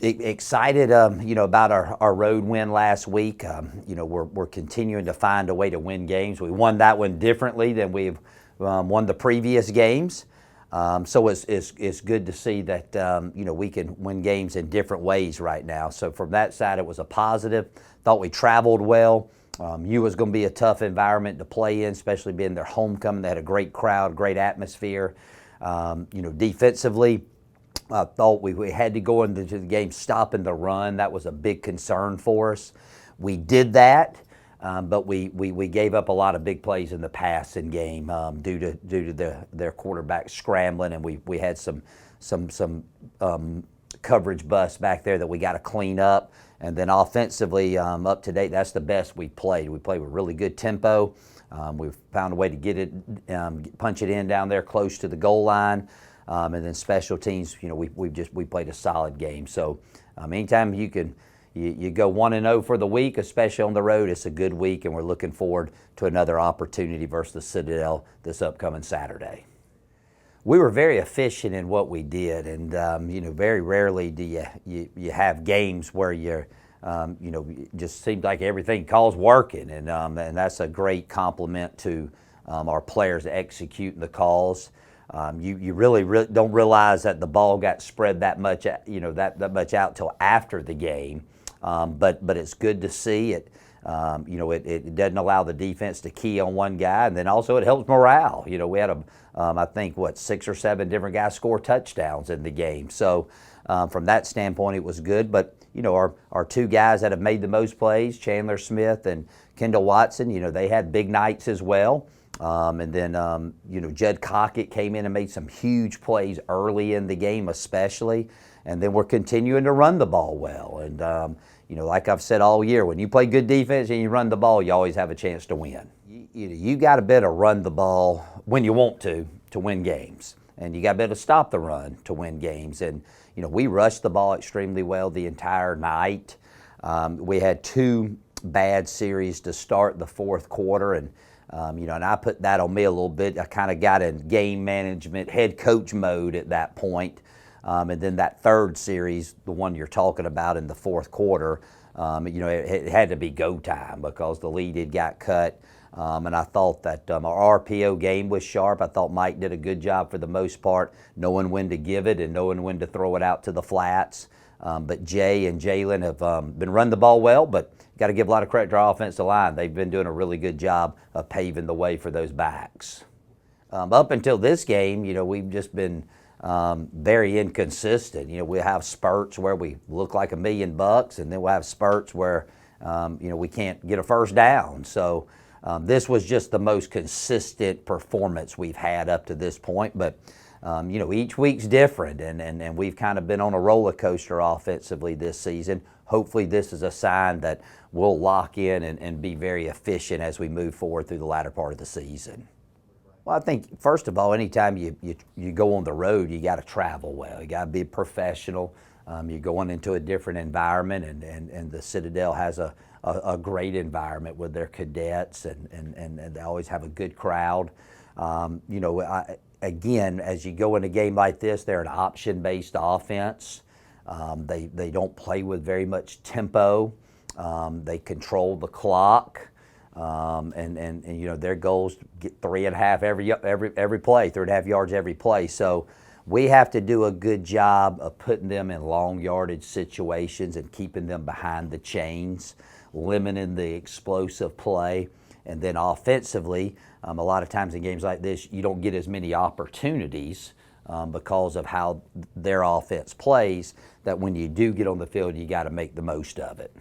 Excited, about our road win last week. We're continuing to find a way to win games. We won that one differently than we've won the previous games. So it's good to see that we can win games in different ways right now. So from that side, it was a positive. Thought we traveled well. U was going to be a tough environment to play in, especially being their homecoming. They had a great crowd, great atmosphere. Defensively, I thought we had to go into the game stopping the run. That was a big concern for us. We did that, but we gave up a lot of big plays in the passing game due to their quarterback scrambling, and we had some coverage busts back there that we got to clean up. And then offensively, up to date, that's the best we played. We played with really good tempo. We've found a way to get it, punch it in down there close to the goal line. And then special teams, we played a solid game. So anytime you go 1-0 for the week, especially on the road, it's a good week, and we're looking forward to another opportunity versus the Citadel this upcoming Saturday. We were very efficient in what we did, and very rarely do you have games where you're just seems like everything calls working, and that's a great compliment to our players executing the calls. You really don't realize that the ball got spread that much, that much out till after the game, but it's good to see it. It doesn't allow the defense to key on one guy, and then also it helps morale. We had I think 6 or 7 different guys score touchdowns in the game. So from that standpoint, it was good. But our 2 guys that have made the most plays, Chandler Smith and Kendall Watson, they had big nights as well. And then Judd Cockett came in and made some huge plays early in the game, especially. And then we're continuing to run the ball well. And like I've said all year, when you play good defense and you run the ball, you always have a chance to win. You got to be able to run the ball when you want to win games, and you got to be able to stop the run to win games. And we rushed the ball extremely well the entire night. We had 2 bad series to start the fourth quarter, and and I put that on me a little bit. I kind of got in game management, head coach mode at that point. And then that third series, the one you're talking about in the fourth quarter, it had to be go time because the lead had got cut. And I thought that our RPO game was sharp. I thought Mike did a good job for the most part, knowing when to give it and knowing when to throw it out to the flats. But Jay and Jalen have been running the ball well, but got to give a lot of credit to our offensive line. They've been doing a really good job of paving the way for those backs. Up until this game, we've just been very inconsistent. We have spurts where we look like $1 million, and then we'll have spurts where we can't get a first down. So this was just the most consistent performance we've had up to this point. But each week's different, and we've kind of been on a roller coaster offensively this season. Hopefully this is a sign that we'll lock in and be very efficient as we move forward through the latter part of the season. Well, I think, first of all, anytime you go on the road, you got to travel well. You got to be professional. You're going into a different environment, and the Citadel has a great environment with their cadets, and they always have a good crowd. Again, as you go in a game like this, they're an option-based offense. They don't play with very much tempo. They control the clock. And their goal is to get 3.5 every play, 3.5 yards every play. So we have to do a good job of putting them in long yardage situations and keeping them behind the chains, limiting the explosive play. And then offensively, a lot of times in games like this, you don't get as many opportunities because of how their offense plays, that when you do get on the field, you got to make the most of it.